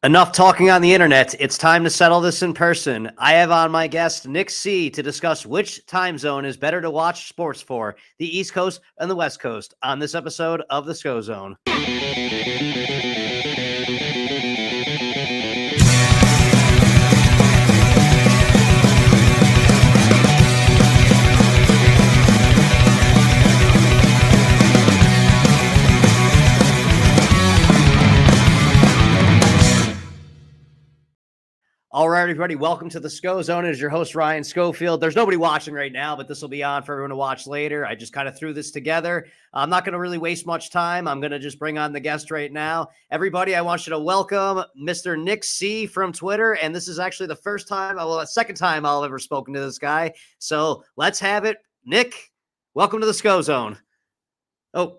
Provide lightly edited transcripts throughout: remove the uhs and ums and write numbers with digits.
Enough talking on the internet. It's time to settle this in person. I have on my guest, Nick C., to discuss which time zone is better to watch sports for, the East Coast and the West Coast, on this episode of the Scho-Zone. All right, everybody, welcome to the Scho-Zone. It is your host, Ryan Schofield. There's nobody watching right now, but this will be on for everyone to watch later. I just kind of threw this together. I'm not going to really waste much time. I'm going to just bring on the guest right now. Everybody, I want you to welcome Mr. Nick C. from Twitter. And this is actually the second time I'll ever spoken to this guy. So let's have it. Nick, welcome to the Scho-Zone. Oh,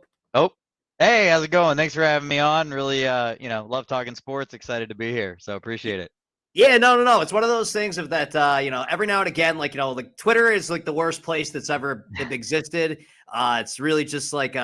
hey, how's it going? Thanks for having me on. Really, love talking sports. Excited to be here. So appreciate it. Yeah, no. It's one of those things of that, every now and again, like Twitter is like the worst place that's ever existed. It's really just like,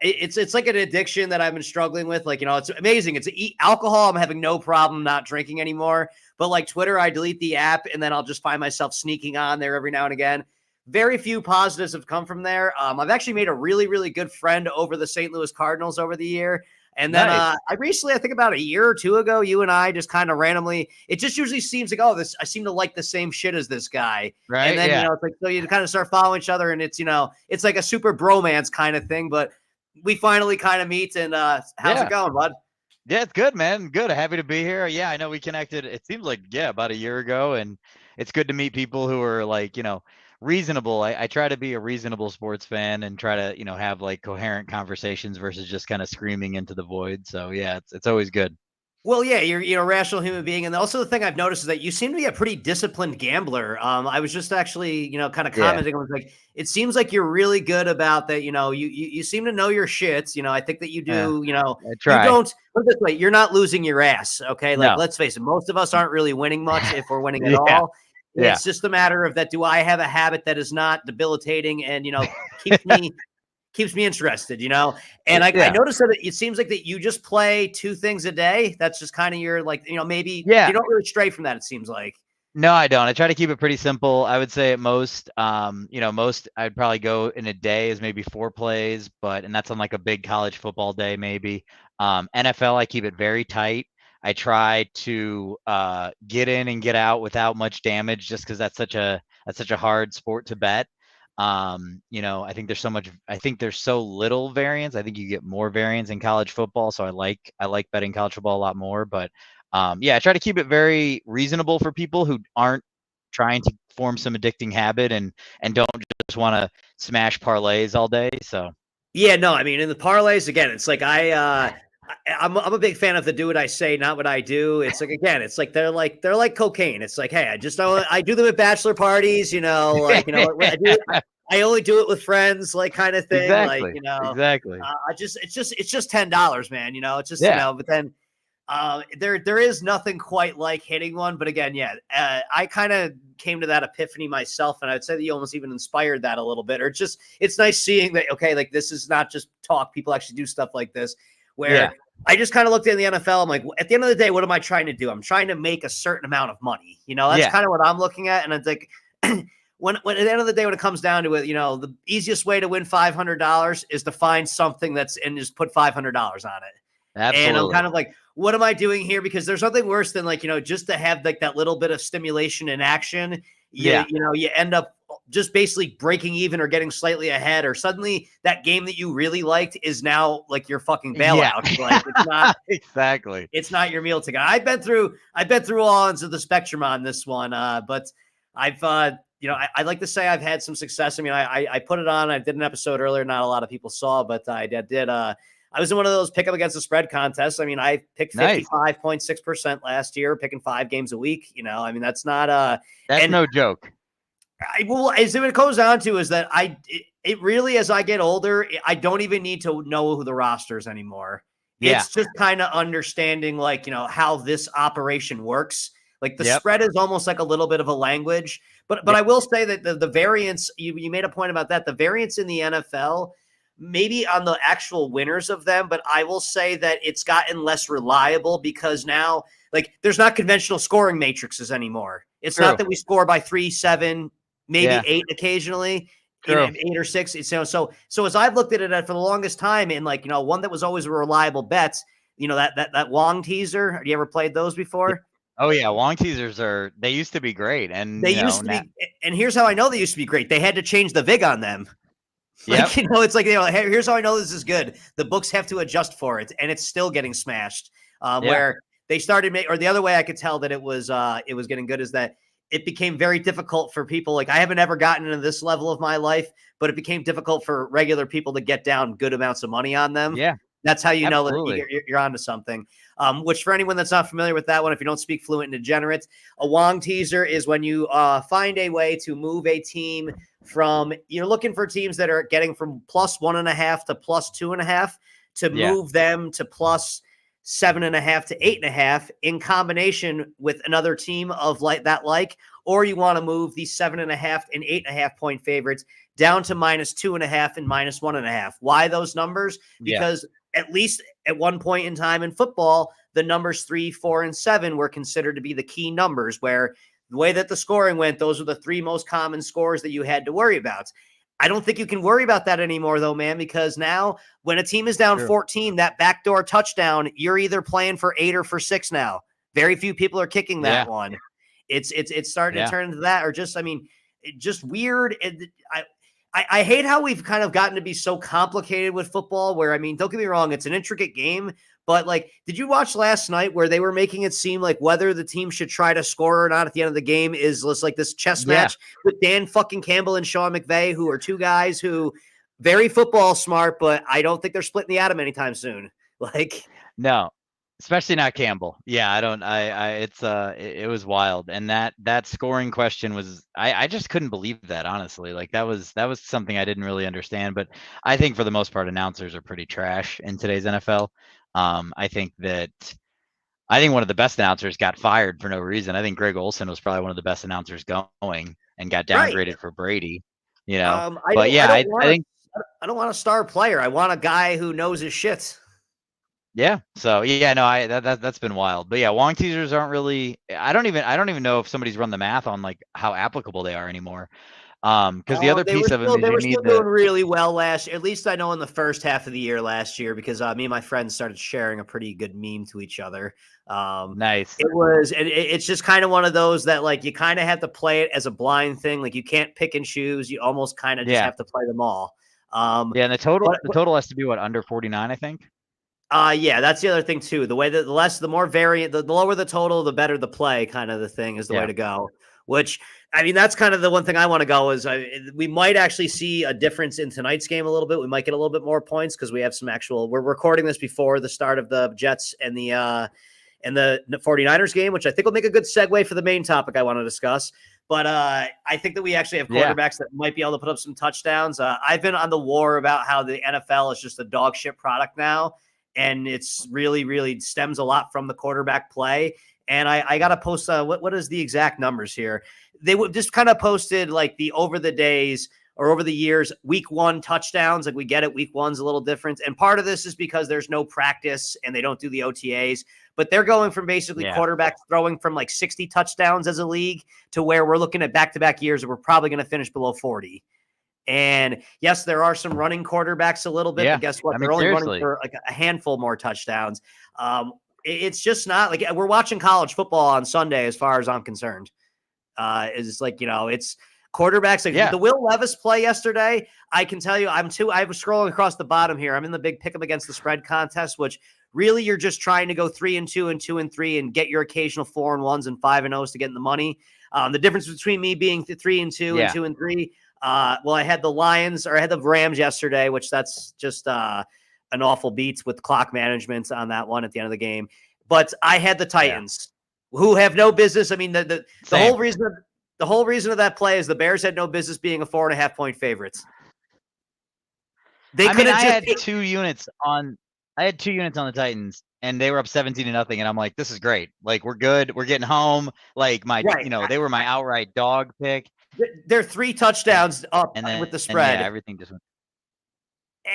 it's like an addiction that I've been struggling with. Like, it's amazing. It's alcohol. I'm having no problem not drinking anymore. But like Twitter, I delete the app and then I'll just find myself sneaking on there every now and again. Very few positives have come from there. I've actually made a really, really good friend over the St. Louis Cardinals over the year. And then Nice. I think about a year or two ago, you and I just kind of randomly, it just usually seems like, I seem to like the same shit as this guy. Right. And then, Yeah. it's like, so you kind of start following each other and it's like a super bromance kind of thing, but we finally kind of meet and how's it going, bud? Yeah, it's good, man. Good. Happy to be here. Yeah, I know we connected. It seems like, about a year ago. And it's good to meet people who are like, reasonable. I try to be a reasonable sports fan and try to, have like coherent conversations versus just kind of screaming into the void. So yeah, it's always good. Well, yeah, you're a rational human being. And also the thing I've noticed is that you seem to be a pretty disciplined gambler. I was just actually, kind of Yeah. commenting. I was like, it seems like you're really good about that. You seem to know your shit. I think that you do, I you try. don't, put it this way, you're not losing your ass. Okay. Like, No. let's face it. Most of us aren't really winning much if we're winning at Yeah. all. Yeah. It's just a matter of that. Do I have a habit that is not debilitating and, keeps me interested, and I Yeah. noticed that it seems like that you just play two things a day. That's just kind of your, like, maybe Yeah. you don't really stray from that. It seems like. No, I don't. I try to keep it pretty simple. I would say at most, most I'd probably go in a day is maybe 4 plays, and that's on like a big college football day, maybe. NFL, I keep it very tight. I try to get in and get out without much damage, just because that's such a hard sport to bet. I think there's so little variance. I think you get more variance in college football, so I like betting college football a lot more. But I try to keep it very reasonable for people who aren't trying to form some addicting habit and don't just want to smash parlays all day. So Yeah, no, I mean, in the parlays, again, it's like I'm a big fan of the do what I say, not what I do. It's like, again, it's like they're like cocaine. It's like, hey, I do them at bachelor parties, I only do it with friends, like, kind of thing. exactly, Like, exactly. it's just $10, man. It's just but then there is nothing quite like hitting one. But again, I kind of came to that epiphany myself, and I'd say that you almost even inspired that a little bit. Or it's nice seeing that, okay, like, this is not just talk. People actually do stuff like this. Where I just kind of looked at the NFL. I'm like, at the end of the day, what am I trying to do? I'm trying to make a certain amount of money. That's kind of what I'm looking at. And it's like, when at the end of the day, when it comes down to it, the easiest way to win $500 is to find something and just put $500 on it. Absolutely. And I'm kind of like, what am I doing here? Because there's nothing worse than, like, just to have like that little bit of stimulation and action. You end up just basically breaking even or getting slightly ahead, or suddenly that game that you really liked is now like your fucking bailout. Like, it's not exactly. It's not your meal ticket. I've been through all ends of the spectrum on this one. But I've I like to say I've had some success. I mean, I put it on. I did an episode earlier. Not a lot of people saw, but I did. I was in one of those pick up against the spread contests. I mean, I picked 55.6% last year, picking 5 games a week. I mean, that's not that's no joke. As it goes down to is that it really, as I get older, I don't even need to know who the rosters anymore. Yeah. It's just kind of understanding, like, how this operation works. Like, the spread is almost like a little bit of a language, but I will say that the variance, you made a point about that. The variance in the NFL, maybe on the actual winners of them, but I will say that it's gotten less reliable because now, like, there's not conventional scoring matrices anymore. It's not True. that we score by 3, 7, maybe Yeah. 8 occasionally. True. 8 or 6. So as I've looked at it for the longest time, and like, one that was always a reliable bet, that Wong teaser. Have you ever played those before? Oh yeah, Wong teasers they used to be great, and They used to be, and here's how I know they used to be great. They had to change the vig on them. Yep. Like, it's like, hey, here's how I know this is good. The books have to adjust for it, and it's still getting smashed. Where they started, or the other way I could tell that it was getting good is that it became very difficult for people. Like, I haven't ever gotten into this level of my life, but it became difficult for regular people to get down good amounts of money on them. Yeah. That's how you know Absolutely. that you're onto something. Which, for anyone that's not familiar with that one, if you don't speak fluent and degenerate, a Wong teaser is when you find a way to move a team from, you're looking for teams that are getting from +1.5 to +2.5 to move them to +7.5 to 8.5 in combination with another team of like, or you want to move the 7.5 and 8.5 point favorites down to -2.5 and -1.5. Why those numbers? Because at least at one point in time in football, the numbers 3, 4, and 7 were considered to be the key numbers, where the way that the scoring went, those were the 3 most common scores that you had to worry about. I don't think you can worry about that anymore, though, man, because now when a team is down 14, that backdoor touchdown, you're either playing for 8 or for 6 now. Very few people are kicking that one. It's starting to turn into that, or just, just weird. I hate how we've kind of gotten to be so complicated with football, where, don't get me wrong, it's an intricate game, but like, did you watch last night where they were making it seem like whether the team should try to score or not at the end of the game is just like this chess match with Dan fucking Campbell and Sean McVay, who are 2 guys who very football smart, but I don't think they're splitting the atom anytime soon. Like, no, especially not Campbell. Yeah, I don't. It was wild, and that scoring question was. I just couldn't believe that, honestly. Like, that was something I didn't really understand. But I think for the most part, announcers are pretty trash in today's NFL. I think one of the best announcers got fired for no reason. I think Greg Olson was probably one of the best announcers going, and got downgraded for Brady. But yeah, I think I don't want a star player. I want a guy who knows his shit. Yeah. So yeah, no, that's been wild. But yeah, Wong teasers aren't really. I don't even know if somebody's run the math on like how applicable they are anymore. Because the other piece of them is they were you still need doing really well last year. At least I know in the first half of the year last year, because me and my friends started sharing a pretty good meme to each other. Nice. It's just kind of one of those that, like, you kind of have to play it as a blind thing. Like, you can't pick and choose. You almost kind of just have to play them all. Yeah, and the total has to be what, under 49, I think. Yeah, that's the other thing too. The way that the more variant, the lower the total, the better the play, kind of the thing is the way to go. Which, that's kind of the one thing I want to go is we might actually see a difference in tonight's game a little bit. We might get a little bit more points because we have some we're recording this before the start of the Jets and the 49ers game, which I think will make a good segue for the main topic I want to discuss. But I think that we actually have quarterbacks that might be able to put up some touchdowns. I've been on the war about how the NFL is just a dog shit product now. And it's really, really stems a lot from the quarterback play. And I got to post, what is the exact numbers here? They would just kind of posted like the over the days or over the years, week 1 touchdowns. Like, we get it. Week 1's a little different. And part of this is because there's no practice and they don't do the OTAs, but they're going from basically quarterbacks throwing from like 60 touchdowns as a league to where we're looking at back-to-back years that we're probably going to finish below 40. And yes, there are some running quarterbacks a little bit, but guess what? They're only running for like a handful more touchdowns. It's just not like we're watching college football on Sunday, as far as I'm concerned. It's like, it's quarterbacks. Like the Will Levis play yesterday, I can tell you, I was scrolling across the bottom here. I'm in the big pick 'em against the spread contest, which really you're just trying to go 3-2 and 2-3 and get your occasional 4-1s and 5-0s to get in the money. The difference between me being 3-2 and 2-3. Well, I had the Rams yesterday, which that's just an awful beat with clock management on that one at the end of the game. But I had the Titans, who have no business. The whole reason of that play is the Bears had no business being a 4.5 point favorites. I had 2 units on the Titans, and they were up 17-0, and I'm like, this is great. Like, we're good. We're getting home. Like, they were my outright dog pick. They're 3 touchdowns up with the spread. Everything just went.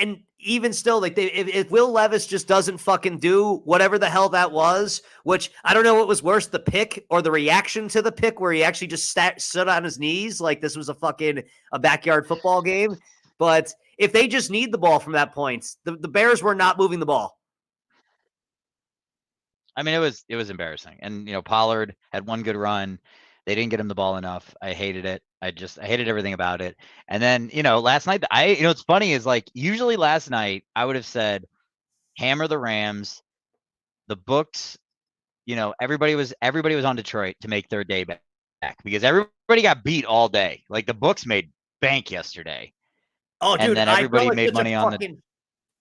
and even still, like if Will Levis just doesn't fucking do whatever the hell that was, which I don't know what was worse, the pick or the reaction to the pick where he actually just stood on his knees like this was a backyard football game. But if they just need the ball from that point, the Bears were not moving the ball. I mean, it was embarrassing. And Pollard had one good run. They didn't get him the ball enough. I hated it. I hated everything about it. And then, last night, what's funny is like usually last night I would have said, hammer the Rams, the books, everybody was on Detroit to make their day back because everybody got beat all day. Like the books made bank yesterday. Oh, and dude, then everybody made money on the.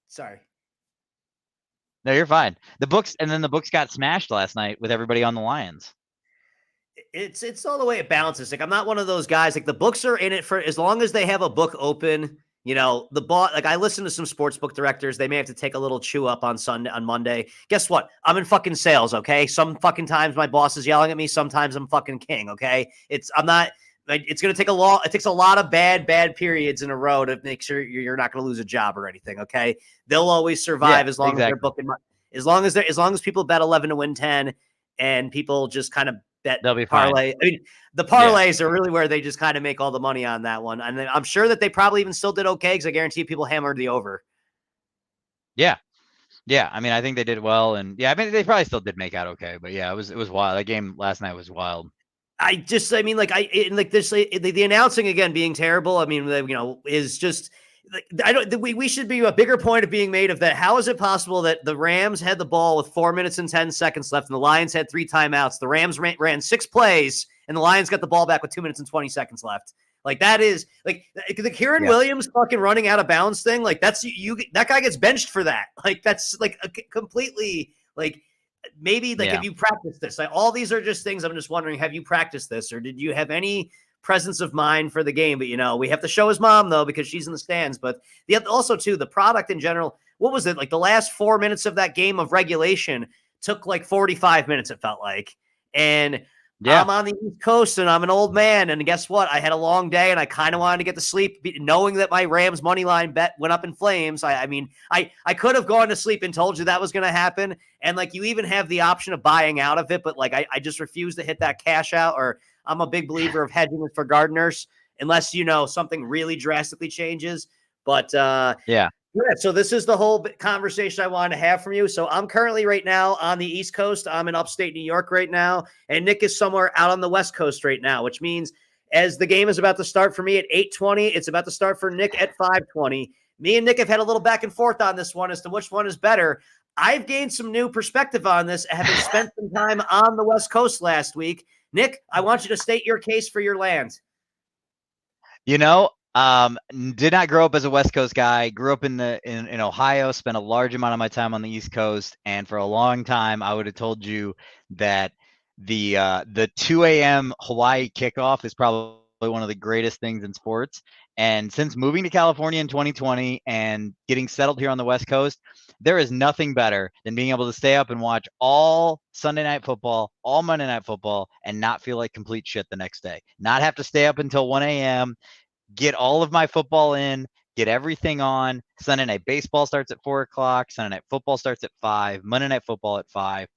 Sorry. No, you're fine. The books got smashed last night with everybody on the Lions. It's all the way it balances. Like I'm not one of those guys. Like the books are in it for as long as they have a book open. The bot. Like I listen to some sports book directors. They may have to take a little chew up on Monday. Guess what? I'm in fucking sales. Okay. Some fucking times my boss is yelling at me. Sometimes I'm fucking king. Okay. I'm not. It's going to take it takes a lot of bad periods in a row to make sure you're not going to lose a job or anything. Okay. They'll always survive as long as they're booking. As long as people bet 11 to win 10 and people just kind of bet they'll be parlay. Fine. I mean, the parlays are really where they just kind of make all the money on that one. And I'm sure that they probably even still did okay because I guarantee people hammered the over. Yeah. Yeah. I mean, I think they did well. And yeah, I mean, they probably still did make out okay. But yeah, it was wild. That game last night was wild. The announcing again being terrible. I mean, is just we should be a bigger point of being made of that. How is it possible that the Rams had the ball with 4 minutes and 10 seconds left and the Lions had 3 timeouts? The Rams ran 6 plays and the Lions got the ball back with 2 minutes and 20 seconds left. Like that is like the Kieran Williams fucking running out of bounds thing. Like that's that guy gets benched for that. Like that's like a completely like. Maybe if you practice this, like all these are just things. I'm just wondering, have you practiced this or did you have any presence of mind for the game? But we have to show his mom though, because she's in the stands, but also too, the product in general, what was it? Like the last 4 minutes of that game of regulation took like 45 minutes. It felt like, and I'm on the East Coast and I'm an old man. And guess what? I had a long day and I kind of wanted to get to sleep knowing that my Rams money line bet went up in flames. I mean, I could have gone to sleep and told you that was going to happen. And like, you even have the option of buying out of it, but like, I just refuse to hit that cash out, or I'm a big believer of hedging for gardeners unless, something really drastically changes. But yeah, so this is the whole conversation I wanted to have from you. So I'm currently right now on the East Coast. I'm in upstate New York right now. And Nick is somewhere out on the West Coast right now, which means as the game is about to start for me at 8:20, it's about to start for Nick at 5:20. Me and Nick have had a little back and forth on this one as to which one is better. I've gained some new perspective on this, having spent some time on the West Coast last week. Nick, I want you to state your case for your land. Did not grow up as a West Coast guy. Grew up in Ohio, spent a large amount of my time on the East Coast, and for a long time I would have told you that the 2 a.m. Hawaii kickoff is probably one of the greatest things in sports. And since moving to California in 2020 and getting settled here on the West Coast, there is nothing better than being able to stay up and watch all Sunday night football, all Monday night football, and not feel like complete shit the next day. Not have to stay up until 1 a.m., get all of my football in, get everything on. Sunday night baseball starts at 4 o'clock. Sunday night football starts at 5. Monday night football at 5.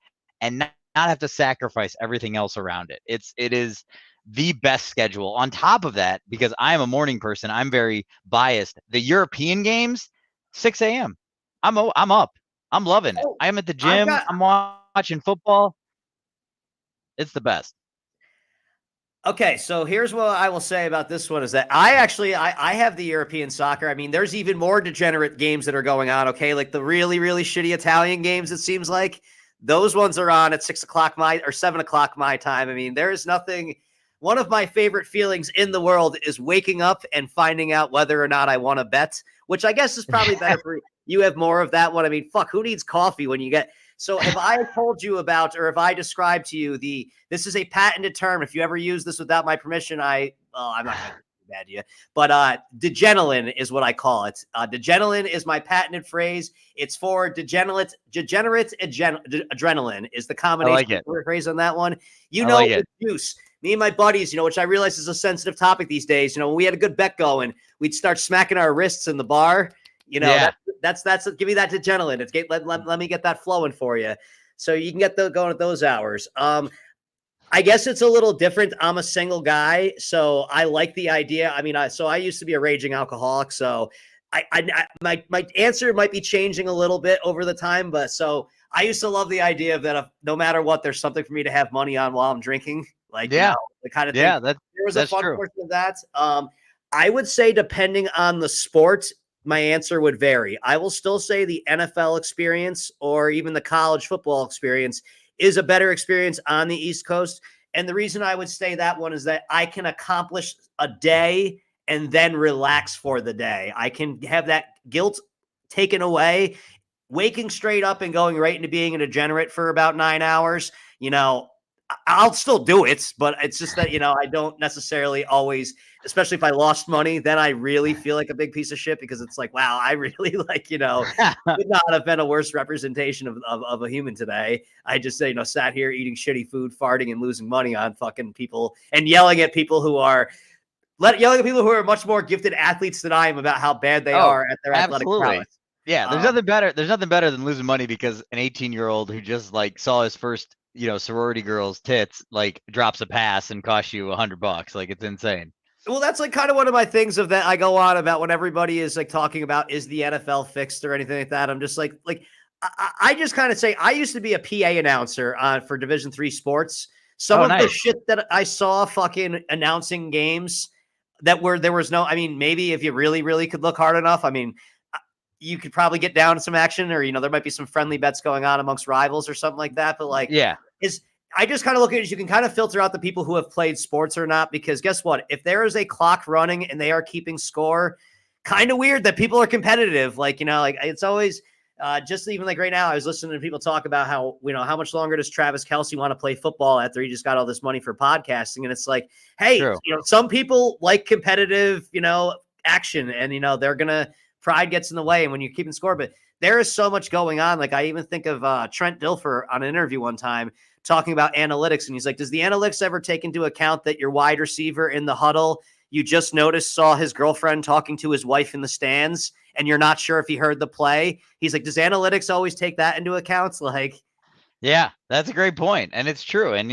And not have to sacrifice everything else around it. It is the best schedule. On top of that, because I am a morning person, I'm very biased. The European games, 6 a.m. I'm up. I'm loving it. I'm at the gym. I'm watching football. It's the best. Okay, so here's what I will say about this one is that I have the European soccer. I mean, there's even more degenerate games that are going on, okay? Like the really, really shitty Italian games, it seems like. Those ones are on at 6 o'clock or 7 o'clock my time. I mean, there is nothing. One of my favorite feelings in the world is waking up and finding out whether or not I want to bet, which I guess is probably better for you. You have more of that one. I mean, fuck, who needs coffee when you get... So if I told you about, or if I described to you this is a patented term. If you ever use this without my permission, I'm not going to do bad to you. But degenolin is what I call it. Degenolin is my patented phrase. It's for degenerate adrenaline is the combination phrase on that one. The juice. Me and my buddies, which I realize is a sensitive topic these days. When we had a good bet going, we'd start smacking our wrists in the bar. You know, Yeah. that's give me that to Gentleman. Let me get that flowing for you. So you can get going at those hours. I guess it's a little different. I'm a single guy, so I like the idea. I mean, I used to be a raging alcoholic, so my answer might be changing a little bit over the time, but so I used to love the idea of that no matter what, there's something for me to have money on while I'm drinking, like Yeah. the kind of thing. Yeah. There was a That's fun true. portion of that. I would say depending on the sport, my answer would vary. I will still say the NFL experience or even the college football experience is a better experience on the East Coast. And the reason I would say that one is that I can accomplish a day and then relax for the day. I can have that guilt taken away, waking straight up and going right into being a degenerate for about 9 hours. I'll still do it, but it's just that, I don't necessarily always, especially if I lost money, then I really feel like a big piece of shit because it's like, wow, I really could not have been a worse representation of a human today. I just sat here eating shitty food, farting and losing money on fucking people and yelling at people who are much more gifted athletes than I am about how bad they are at their athletic prowess. Yeah, there's nothing better. There's nothing better than losing money because an 18-year-old who just like saw his first, sorority girl's tits like drops a pass and costs you $100. Like it's insane. Well, that's like kind of one of my things of that I go on about when everybody is like talking about is the NFL fixed or anything like that. I'm just like I just kind of say I used to be a PA announcer for Division III sports. Some of the shit that I saw fucking announcing games that there was no, I mean, maybe if you really, really could look hard enough, I mean, you could probably get down to some action or, there might be some friendly bets going on amongst rivals or something like that. But like, I just kind of look at it as you can kind of filter out the people who have played sports or not, because guess what? If there is a clock running and they are keeping score, kind of weird that people are competitive. Like, it's always just even like right now, I was listening to people talk about how, how much longer does Travis Kelce want to play football after he just got all this money for podcasting? And it's like, hey, some people like competitive, action and, they're going to, pride gets in the way and when you're keeping score, but there is so much going on. Like I even think of Trent Dilfer on an interview one time talking about analytics. And he's like, does the analytics ever take into account that your wide receiver in the huddle, you just noticed saw his girlfriend talking to his wife in the stands and you're not sure if he heard the play? He's like, does analytics always take that into account? Like, yeah, that's a great point. And it's true. And,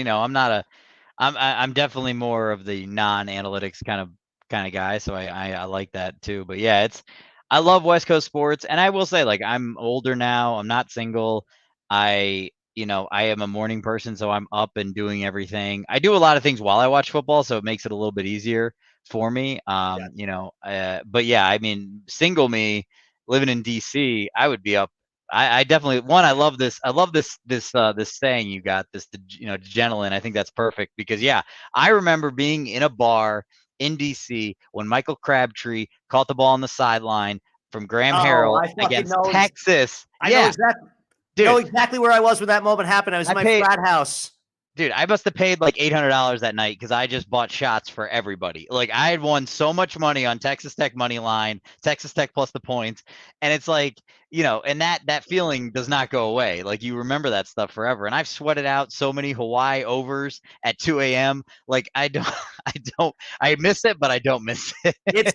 I'm definitely more of the non-analytics kind of guy. So I like that too, but yeah, I love West Coast sports. And I will say, like, I'm older now. I'm not single. I am a morning person, so I'm up and doing everything. I do a lot of things while I watch football, so it makes it a little bit easier for me. But yeah, I mean, single me living in DC, I would be up. I definitely I love this. I love this saying you got this, gentleman. I think that's perfect because yeah, I remember being in a bar in DC when Michael Crabtree caught the ball on the sideline from Graham Harrell against Texas. Know exactly where I was when that moment happened. I was in my frat house. Dude, I must have paid like $800 that night because I just bought shots for everybody. Like I had won so much money on Texas Tech money line, Texas Tech plus the points, and it's like, and that feeling does not go away. Like you remember that stuff forever. And I've sweated out so many Hawaii overs at 2 a.m. Like I miss it, but I don't miss it. It's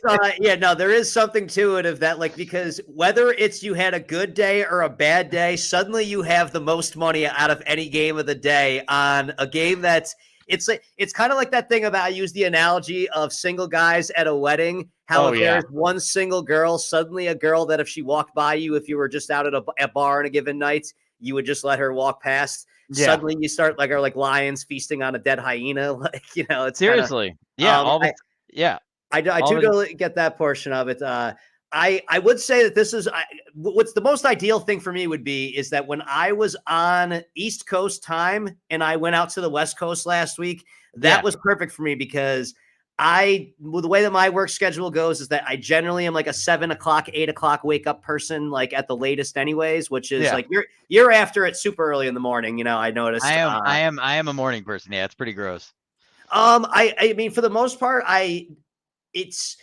there is something to it of that, like, because whether it's you had a good day or a bad day, suddenly you have the most money out of any game of the day on a game it's kind of like that thing about, I use the analogy of single guys at a wedding. How if there's one single girl, suddenly a girl that if she walked by you, if you were just out at a bar on a given night, you would just let her walk past. Yeah. Suddenly you start like lions feasting on a dead hyena. Like, it's seriously. I do get that portion of it. I would say that this is what's the most ideal thing for me would be is that when I was on East Coast time and I went out to the West Coast last week, that was perfect for me because the way that my work schedule goes is that I generally am like a 7 o'clock, 8 o'clock wake up person, like at the latest anyways, which is like you're after it super early in the morning. I noticed. I am a morning person. Yeah, it's pretty gross. I mean, for the most part, it's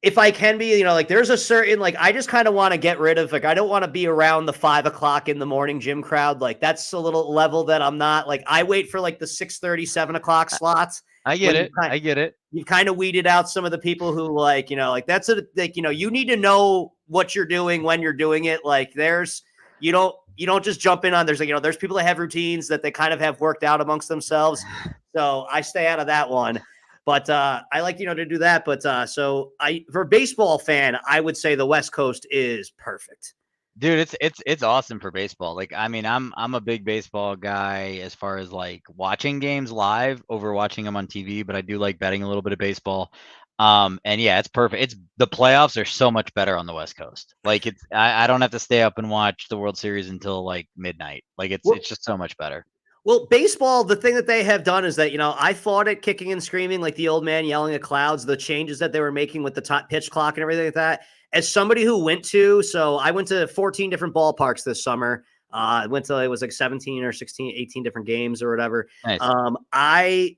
if I can be, like there's a certain, like, I just kind of want to get rid of, like, I don't want to be around the 5 o'clock in the morning gym crowd. Like that's a little level that I'm not like, I wait for like the 6:30, 7 o'clock slots. I get it. I get it. You've kind of weeded out some of the people who like, like that's like, you need to know what you're doing when you're doing it. Like you don't just jump in on, there's like, there's people that have routines that they kind of have worked out amongst themselves. So I stay out of that one. But I like, to do that. But so for a baseball fan, I would say the West Coast is perfect. Dude, it's awesome for baseball. Like, I mean, I'm a big baseball guy as far as like watching games live over watching them on TV, but I do like betting a little bit of baseball. And yeah, it's perfect. It's the playoffs are so much better on the West Coast. Like I don't have to stay up and watch the World Series until like midnight. Like it's just so much better. Well, baseball, the thing that they have done is that, I fought it kicking and screaming like the old man yelling at clouds, the changes that they were making with the top pitch clock and everything like that. As somebody who I went to 14 different ballparks this summer. I went to, it was like 17 or 16, 18 different games or whatever. Nice. I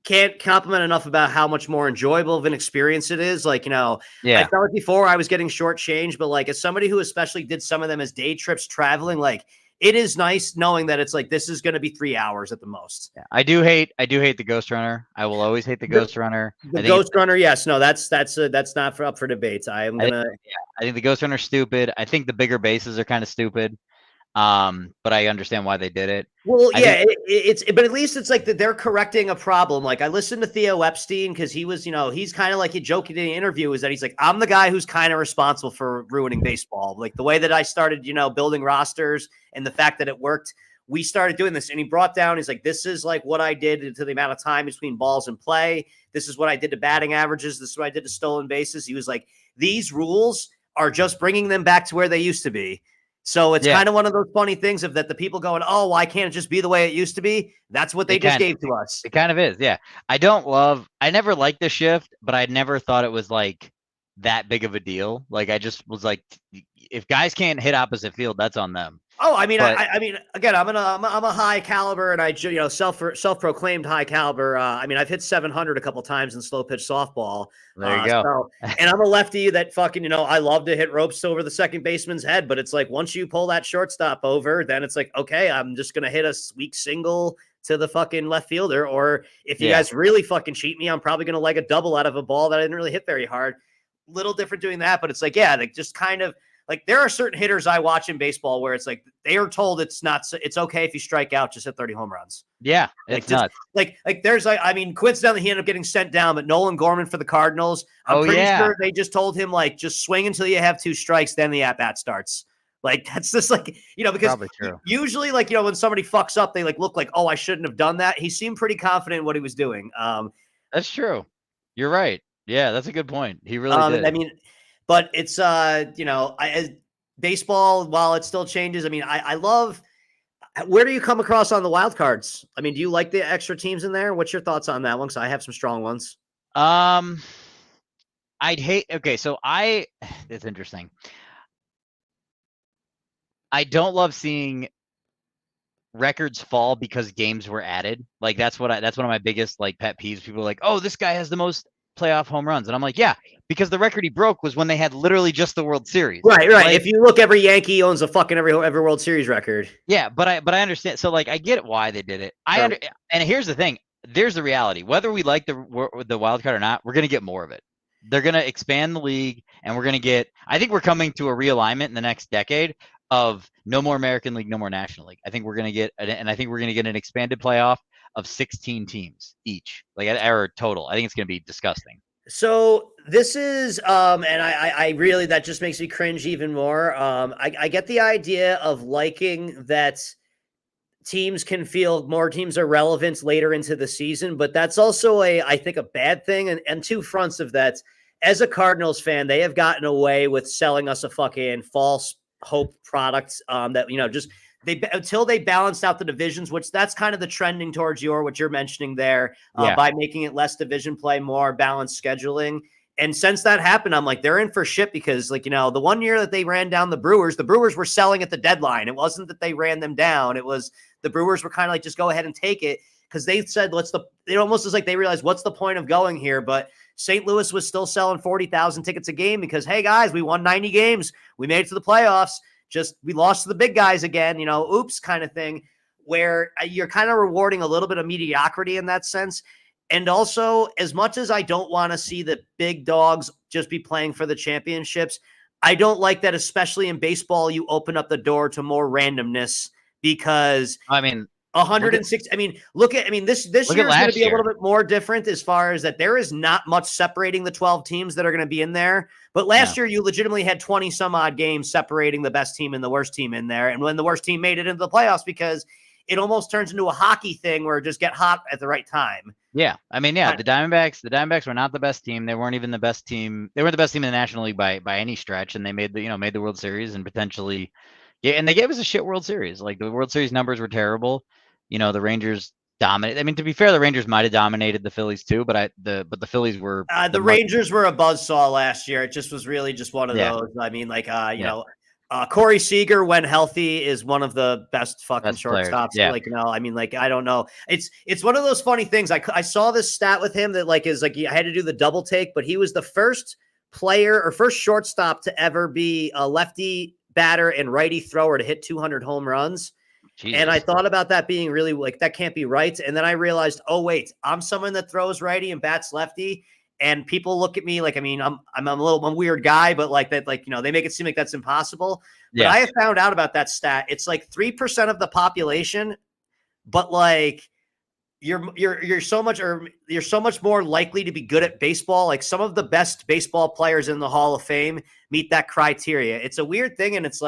can't compliment enough about how much more enjoyable of an experience it is. Like, I felt like before I was getting shortchanged, but like as somebody who especially did some of them as day trips traveling, like, it is nice knowing that it's like this is going to be 3 hours at the most. Yeah, I do hate the Ghost Runner. I will always hate the Ghost Runner. The Ghost Runner, yes, no, that's not up for debate. I think the Ghost Runner's stupid. I think the bigger bases are kind of stupid. But I understand why they did it. Well, yeah, but at least it's like that they're correcting a problem. Like I listened to Theo Epstein because he was, he's kind of like he joking in the interview is that he's like, I'm the guy who's kind of responsible for ruining baseball. Like the way that I started, building rosters and the fact that it worked, we started doing this. And he brought down, he's like, this is like what I did to the amount of time between balls and play. This is what I did to batting averages. This is what I did to stolen bases. He was like, these rules are just bringing them back to where they used to be. So it's kind of one of those funny things of that the people going, oh, why can't it just be the way it used to be? That's what they just gave to us. It kind of is. Yeah. I never liked the shift, but I never thought it was like that big of a deal. Like I just was like, if guys can't hit opposite field, that's on them. Oh, I mean, I mean, again, I'm a high caliber, and I self-proclaimed high caliber. I mean, I've hit 700 a couple times in slow pitch softball. There you go. And I'm a lefty that fucking, I love to hit ropes over the second baseman's head, but it's like once you pull that shortstop over, then it's like, okay, I'm just gonna hit a weak single to the fucking left fielder, or if you guys really fucking cheat me, I'm probably gonna leg a double out of a ball that I didn't really hit very hard. Little different doing that, but it's like, like just kind of. Like there are certain hitters I watch in baseball where it's like they are told it's okay if you strike out, just hit 30 home runs. Yeah, it's nuts. Like there's I mean, coincidentally he ended up getting sent down, but Nolan Gorman for the Cardinals, I'm pretty sure they just told him like just swing until you have 2 strikes, then the at bat starts. Like that's just like because usually like when somebody fucks up, they like look like, oh, I shouldn't have done that. He seemed pretty confident in what he was doing. That's true. You're right. Yeah, that's a good point. He really did. I mean. But it's, baseball, while it still changes, I mean, I love, where do you come across on the wild cards? I mean, do you like the extra teams in there? What's your thoughts on that one? Because I have some strong ones. It's interesting. I don't love seeing records fall because games were added. Like that's one of my biggest like pet peeves. People are like, oh, this guy has the most playoff home runs, and I'm like, yeah, because the record he broke was when they had literally just the World Series. Right. Like, if you look, every Yankee owns a fucking every World Series record. Yeah, but I understand. So like, I get why they did it. And here's the thing: there's the reality. Whether we like the wild card or not, we're gonna get more of it. They're gonna expand the league, and we're gonna get. I think we're coming to a realignment in the next decade of no more American League, no more National League. I think we're gonna get, and I think we're gonna get an expanded playoff of 16 teams each, like or total. I think it's going to be disgusting. So this is, and I really, that just makes me cringe even more. I get the idea of liking that teams can feel more teams are relevant later into the season, but that's also I think a bad thing. And two fronts of that. As a Cardinals fan, they have gotten away with selling us a fucking false hope product that, just until they balanced out the divisions, which that's kind of the trending towards what you're mentioning there, by making it less division play, more balanced scheduling. And since that happened, I'm like, they're in for shit because the 1 year that they ran down the Brewers were selling at the deadline. It wasn't that they ran them down. It was the Brewers were kind of like, just go ahead and take it. Cause they said, it almost is like they realized what's the point of going here? But St. Louis was still selling 40,000 tickets a game because, hey guys, we won 90 games. We made it to the playoffs. We lost to the big guys again, oops kind of thing, where you're kind of rewarding a little bit of mediocrity in that sense. And also, as much as I don't want to see the big dogs just be playing for the championships, I don't like that, especially in baseball, you open up the door to more randomness because I mean, 160. This look year at is going to last be a year. little bit more different as far as that there is not much separating the 12 teams that are going to be in there. But last year, you legitimately had 20 some odd games separating the best team and the worst team in there. And when the worst team made it into the playoffs, because it almost turns into a hockey thing where just get hot at the right time. Yeah. I mean, yeah, the Diamondbacks were not the best team. They weren't even the best team. They weren't the best team in the National League by any stretch. And they made the World Series and potentially, yeah. And they gave us a shit World Series. Like the World Series numbers were terrible. The Rangers dominated. I mean, to be fair, the Rangers might have dominated the Phillies too, but the Phillies were the Rangers were a buzzsaw last year. It just was really just one of those. I mean, Corey Seager, when healthy, is one of the best fucking shortstops. Yeah. I don't know. It's one of those funny things. I saw this stat with him that I had to do the double take, but he was the first player or first shortstop to ever be a lefty batter and righty thrower to hit 200 home runs. Jesus. And I thought about that being really that can't be right. And then I realized, oh wait, I'm someone that throws righty and bats lefty. And people look at me like, I'm a weird guy, but they make it seem like that's impossible. But I have found out about that stat. It's like 3% of the population, but you're so much more likely to be good at baseball. Like some of the best baseball players in the Hall of Fame meet that criteria. It's a weird thing, and it's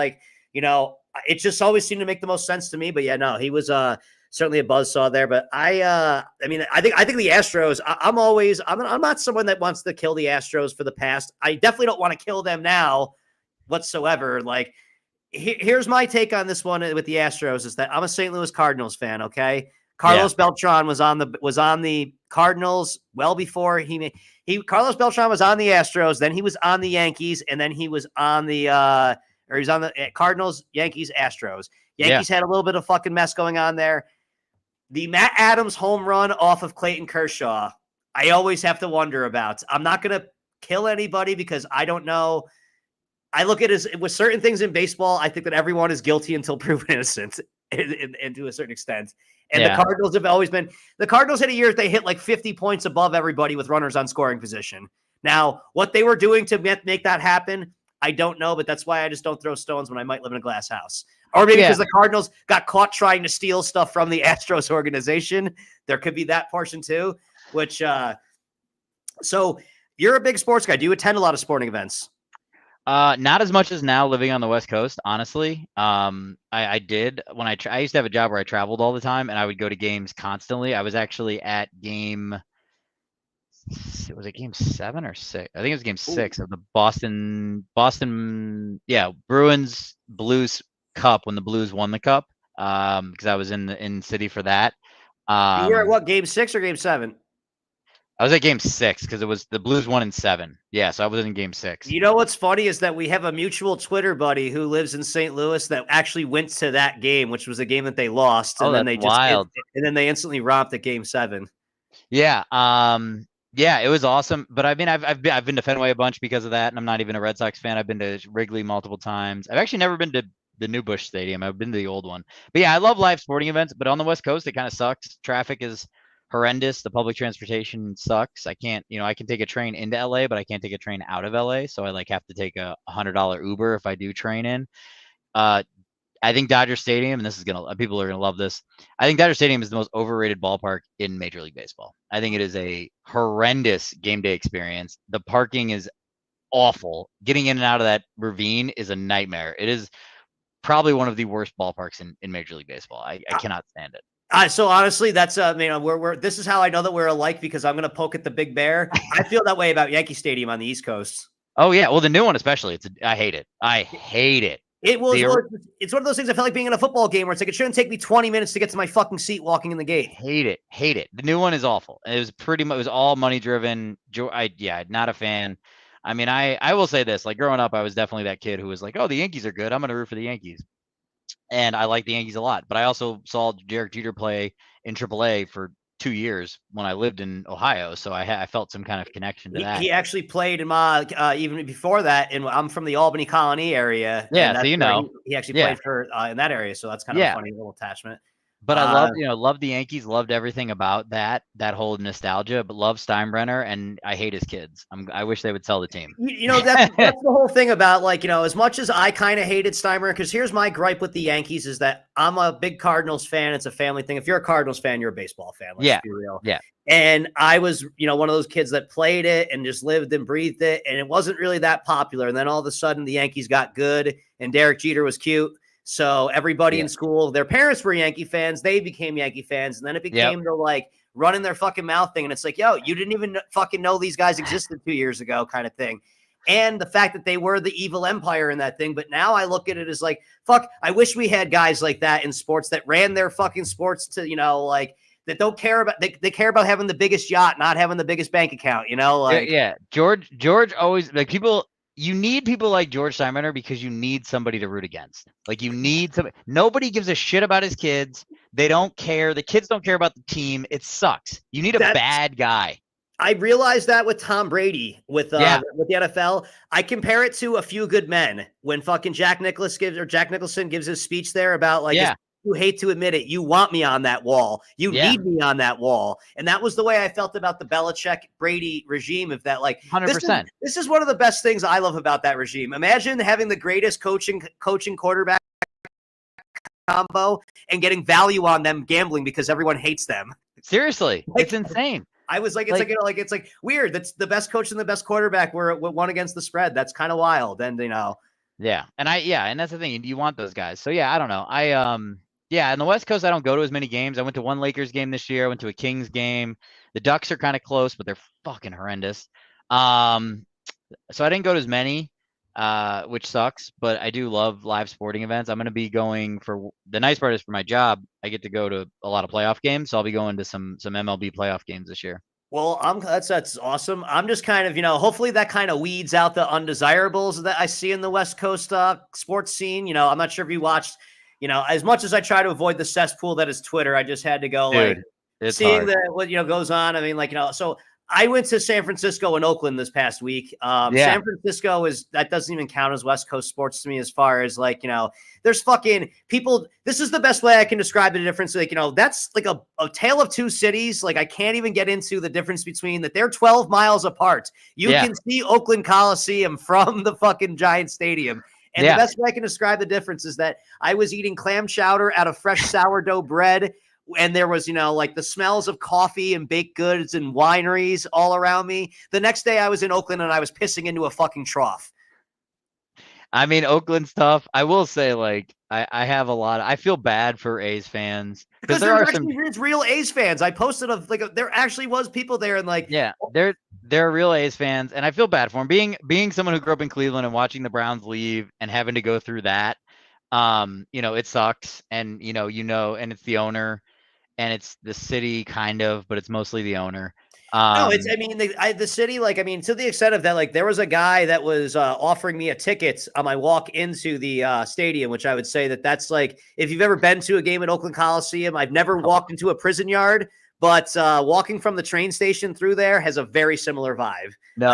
it just always seemed to make the most sense to me. But yeah, no, he was certainly a buzzsaw there. But I think the Astros, I'm not someone that wants to kill the Astros for the past. I definitely don't want to kill them now whatsoever. Here's my take on this one with the Astros is that I'm a St. Louis Cardinals fan. Okay. Carlos Beltran was on the Cardinals well before Carlos Beltran was on the Astros. Then he was on the Yankees, and then he was on the Cardinals, Yankees, Astros. Yankees had a little bit of fucking mess going on there. The Matt Adams home run off of Clayton Kershaw, I always have to wonder about. I'm not going to kill anybody because I don't know. I look at it with certain things in baseball. I think that everyone is guilty until proven innocent, and to a certain extent. And the Cardinals have always been. The Cardinals had a year they hit like 50 points above everybody with runners on scoring position. Now, what they were doing to make that happen, I don't know, but that's why I just don't throw stones when I might live in a glass house. Or maybe because the Cardinals got caught trying to steal stuff from the Astros organization. There could be that portion too, so you're a big sports guy. Do you attend a lot of sporting events? Not as much as now living on the West Coast, honestly. I did when I used to have a job where I traveled all the time and I would go to games constantly. I was actually at game 7 or 6? I think it was game 6 of the Boston, Bruins Blues Cup when the Blues won the cup. Because I was in city for that. You were at what, game 6 or game 7? I was at game 6 because it was the Blues won in 7. Yeah, so I was in game 6. You know what's funny is that we have a mutual Twitter buddy who lives in St. Louis that actually went to that game, which was a game that they lost, and then they they instantly romped at game 7. Yeah. Yeah, it was awesome. But I mean, I've been to Fenway a bunch because of that, and I'm not even a Red Sox fan. I've been to Wrigley multiple times. I've actually never been to the new Busch Stadium. I've been to the old one. But yeah, I love live sporting events. But on the West Coast, it kind of sucks. Traffic is horrendous. The public transportation sucks. I can't, I can take a train into LA, but I can't take a train out of LA. So I have to take a $100 Uber if I do train in. I think Dodger Stadium, and people are gonna love this. I think Dodger Stadium is the most overrated ballpark in Major League Baseball. I think it is a horrendous game day experience. The parking is awful. Getting in and out of that ravine is a nightmare. It is probably one of the worst ballparks in Major League Baseball. I cannot stand it. So honestly, that's this is how I know that we're alike, because I'm gonna poke at the big bear. I feel that way about Yankee Stadium on the East Coast. Oh yeah, well the new one especially. I hate it. I hate it. It's one of those things I felt like being in a football game where it's like, it shouldn't take me 20 minutes to get to my fucking seat walking in the gate. Hate it. The new one is awful. It was all money driven. Not a fan. I mean, I will say this, like growing up, I was definitely that kid who was like, oh, the Yankees are good, I'm going to root for the Yankees. And I like the Yankees a lot, but I also saw Derek Jeter play in AAA for 2 years when I lived in Ohio, so I felt some kind of connection to that. He actually played in my even before that, and I'm from the Albany Colony area. Yeah, so he actually played for in that area, so that's kind of a funny little attachment. But I love the Yankees, loved everything about that whole nostalgia, but love Steinbrenner, and I hate his kids. I wish they would sell the team. That's the whole thing about, like, as much as I kind of hated Steinbrenner, because here's my gripe with the Yankees is that I'm a big Cardinals fan. It's a family thing. If you're a Cardinals fan, you're a baseball fan. Let's be real. Yeah. And I was, one of those kids that played it and just lived and breathed it, and it wasn't really that popular. And then all of a sudden, the Yankees got good, and Derek Jeter was cute. So everybody in school, their parents were Yankee fans. They became Yankee fans. And then it became the, like, running their fucking mouth thing. And it's like, yo, you didn't even fucking know these guys existed 2 years ago kind of thing. And the fact that they were the evil empire in that thing. But now I look at it as like, fuck, I wish we had guys like that in sports that ran their fucking sports to, like, that don't care about, they care about having the biggest yacht, not having the biggest bank account, like. Yeah. George always, like, you need people like George Steinbrenner because you need somebody to root against. Like, you need somebody. Nobody gives a shit about his kids. They don't care. The kids don't care about the team. It sucks. You need a bad guy. I realized that with Tom Brady, with the NFL. I compare it to A Few Good Men when fucking Jack Nicholson gives his speech there about, like, you hate to admit it, you want me on that wall. You need me on that wall. And that was the way I felt about the Belichick Brady regime. Of that, like, 100%. This is one of the best things I love about that regime. Imagine having the greatest coaching quarterback combo and getting value on them gambling because everyone hates them. Seriously, it's insane. I was like, it's like weird. That's the best coach and the best quarterback were one against the spread. That's kind of wild. And yeah. And that's the thing. You want those guys. So yeah, I don't know. On the West Coast, I don't go to as many games. I went to one Lakers game this year. I went to a Kings game. The Ducks are kind of close, but they're fucking horrendous. So I didn't go to as many, which sucks, but I do love live sporting events. I'm going to be going for the nice part is for my job. I get to go to a lot of playoff games. So I'll be going to some MLB playoff games this year. Well, that's awesome. I'm just kind of, hopefully that kind of weeds out the undesirables that I see in the West Coast sports scene. I'm not sure if you watched, as much as I try to avoid the cesspool that is Twitter, I just had to go, dude, like, seeing what goes on. I mean, like, so I went to San Francisco and Oakland this past week. San Francisco that doesn't even count as West Coast sports to me, as far as, like, there's fucking people. This is the best way I can describe the difference. Like, that's like a tale of two cities. Like, I can't even get into the difference between that. They're 12 miles apart. You can see Oakland Coliseum from the fucking Giant Stadium. And the best way I can describe the difference is that I was eating clam chowder out of fresh sourdough bread. And there was, like, the smells of coffee and baked goods and wineries all around me. The next day I was in Oakland and I was pissing into a fucking trough. I mean, Oakland's tough. I will say, like, I have I feel bad for A's fans because there are actually real A's fans. I posted there actually was people there, and, like, they're real A's fans, and I feel bad for them. Being someone who grew up in Cleveland and watching the Browns leave and having to go through that, it sucks. And and it's the owner. And it's the city, kind of, but it's mostly the owner. No, it's, I mean, the city, like, I mean, to the extent of that, like, there was a guy that was offering me a ticket on my walk into the stadium, which I would say that's, like, if you've ever been to a game at Oakland Coliseum, I've never walked into a prison yard, but walking from the train station through there has a very similar vibe. No,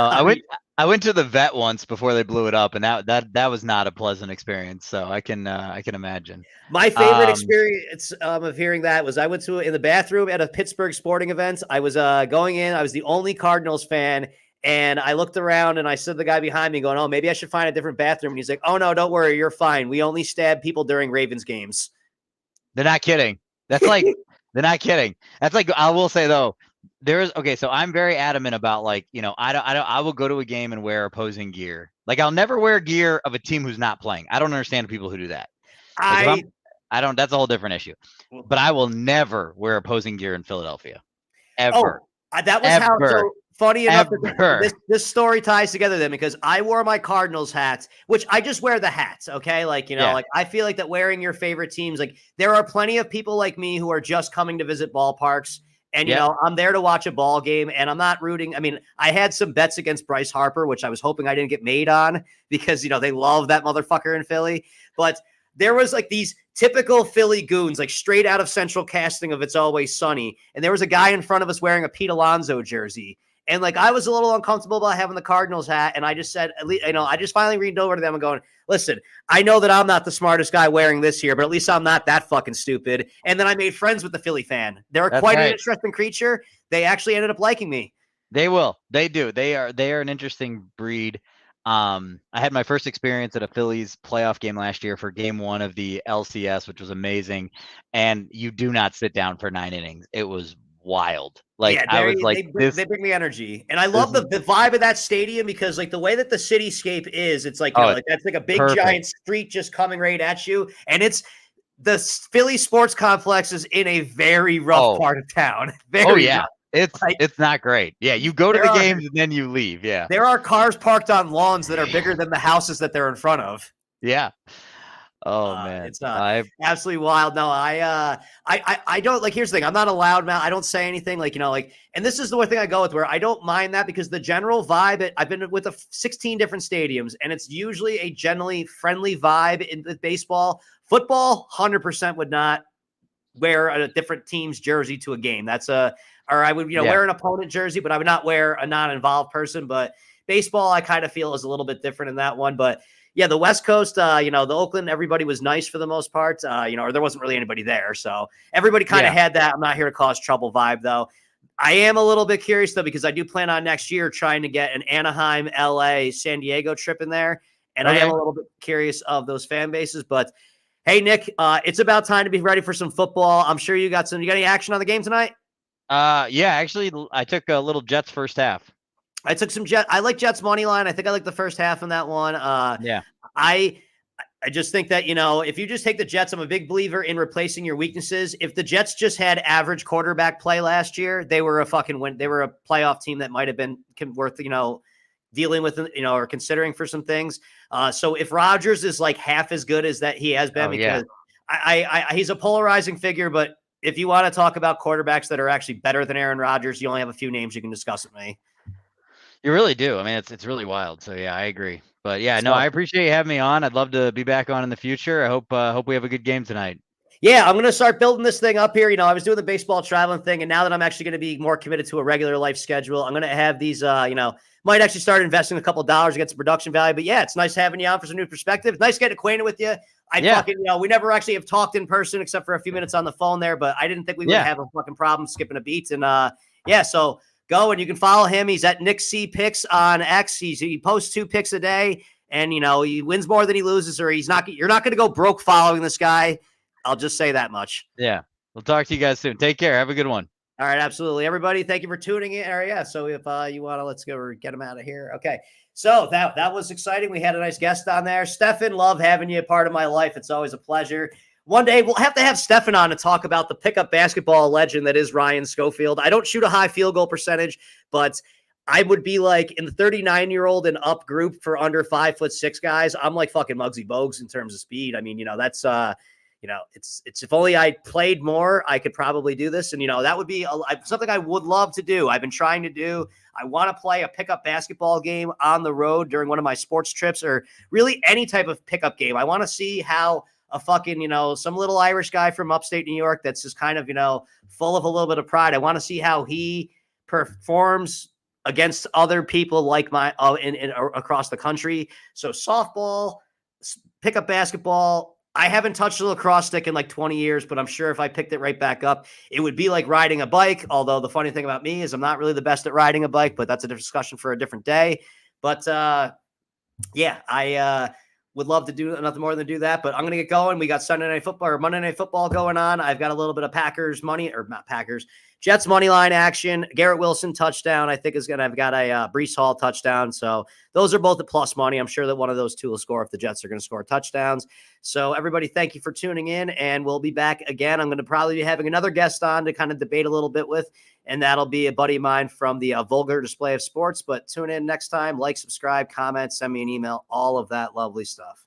I went to the Vet once before they blew it up, and that was not a pleasant experience. So I can imagine. My favorite experience of hearing that was I went in the bathroom at a Pittsburgh sporting event. I was going in. I was the only Cardinals fan, and I looked around and I said to the guy behind me, going, "Oh, maybe I should find a different bathroom." And he's like, "Oh no, don't worry, you're fine. We only stab people during Ravens games." They're not kidding. That's like they're not kidding. That's like, I will say though. So I'm very adamant about, like, I will go to a game and wear opposing gear. Like, I'll never wear gear of a team who's not playing. I don't understand people who do that. Like, I don't, that's a whole different issue. But I will never wear opposing gear in Philadelphia. Ever. That was how, so funny enough, this story ties together then, because I wore my Cardinals hats, which I just wear the hats. Okay. Like, like, I feel like that wearing your favorite teams, like, there are plenty of people like me who are just coming to visit ballparks. And, I'm there to watch a ball game, and I'm not rooting. I mean, I had some bets against Bryce Harper, which I was hoping I didn't get made on because, they love that motherfucker in Philly. But there was, like, these typical Philly goons, like, straight out of central casting of It's Always Sunny. And there was a guy in front of us wearing a Pete Alonso jersey. And like, I was a little uncomfortable about having the Cardinals hat. And I just said, at least, I just finally reached over to them and going, listen, I know that I'm not the smartest guy wearing this here, but at least I'm not that fucking stupid. And then I made friends with the Philly fan. They're quite an interesting creature. They actually ended up liking me. They will. They do. They are an interesting breed. I had my first experience at a Phillies playoff game last year for game 1 of the LCS, which was amazing. And you do not sit down for 9 innings. It was wild. Like, I was like, they bring me energy. And I love the vibe of that stadium, because like the way that the cityscape is, it's like, like that's like a big giant street just coming right at you. And it's the Philly sports complex is in a very rough part of town. Very rough. It's not great. Yeah, you go to the games and then you leave. Yeah. There are cars parked on lawns that are bigger than the houses that they're in front of. Yeah. Oh man. It's absolutely wild. No, I don't like, here's the thing. I'm not a loud mouth. I don't say anything like, and this is the one thing I go with, where I don't mind that, because the general vibe, I've been with 16 different stadiums, and it's usually a generally friendly vibe in the baseball. Football, 100% would not wear a different team's jersey to a game. Or I would, wear an opponent jersey, but I would not wear a non-involved person. But baseball, I kind of feel is a little bit different in that one. But yeah, the West Coast, the Oakland, everybody was nice for the most part, or there wasn't really anybody there. So everybody kind of had that. I'm not here to cause trouble vibe, though. I am a little bit curious, though, because I do plan on next year trying to get an Anaheim, LA, San Diego trip in there. And I am a little bit curious of those fan bases. But hey, Nick, it's about time to be ready for some football. I'm sure you got any action on the game tonight? Yeah, actually, I took a little Jets first half. I took some I like Jets money line. I think I like the first half in that one. I just think that, if you just take the Jets, I'm a big believer in replacing your weaknesses. If the Jets just had average quarterback play last year, they were a fucking win. They were a playoff team that might have been worth, dealing with, or considering for some things. So if Rodgers is like half as good as that he has been, because he's a polarizing figure, but if you want to talk about quarterbacks that are actually better than Aaron Rodgers, you only have a few names you can discuss with me. You really do. I mean, it's really wild. So yeah, I agree. But yeah, no, I appreciate you having me on. I'd love to be back on in the future. I hope we have a good game tonight. Yeah, I'm going to start building this thing up here. I was doing the baseball traveling thing, and now that I'm actually going to be more committed to a regular life schedule, I'm going to have these, might actually start investing a couple of dollars to get some production value. But yeah, it's nice having you on for some new perspective. It's nice getting acquainted with you. We never actually have talked in person except for a few minutes on the phone there, but I didn't think we would have a fucking problem skipping a beat. And so go, and you can follow him. He's at Nick C Picks on X. He posts 2 picks a day, and he wins more than he loses, or you're not going to go broke following this guy. I'll just say that much. Yeah. We'll talk to you guys soon. Take care. Have a good one. All right. Absolutely. Everybody, thank you for tuning in. So if you want to, let's go get him out of here. Okay. So that was exciting. We had a nice guest on there. Stefan, love having you a part of my life. It's always a pleasure. One day we'll have to have Stefan on to talk about the pickup basketball legend that is Ryan Schofield. I don't shoot a high field goal percentage, but I would be like in the 39-year-old and up group for under 5'6" guys. I'm like fucking Muggsy Bogues in terms of speed. I mean, that's it's if only I played more, I could probably do this. And, that would be something I would love to do. I've been trying to do. I want to play a pickup basketball game on the road during one of my sports trips, or really any type of pickup game. I want to see how a fucking, some little Irish guy from upstate New York that's just kind of, full of a little bit of pride. I want to see how he performs against other people like across the country. So softball, pickup basketball. I haven't touched a lacrosse stick in like 20 years, but I'm sure if I picked it right back up, it would be like riding a bike. Although the funny thing about me is I'm not really the best at riding a bike, but that's a discussion for a different day. But I would love to do nothing more than do that, but I'm going to get going. We got Sunday Night Football or Monday Night Football going on. I've got a little bit of Jets money line action. Garrett Wilson touchdown, I think I've got a Breece Hall touchdown. So those are both the plus money. I'm sure that one of those two will score if the Jets are going to score touchdowns. So everybody, thank you for tuning in, and we'll be back again. I'm going to probably be having another guest on to kind of debate a little bit with, and that'll be a buddy of mine from the Vulgar Display of Sports. But tune in next time. Like, subscribe, comment, send me an email, all of that lovely stuff.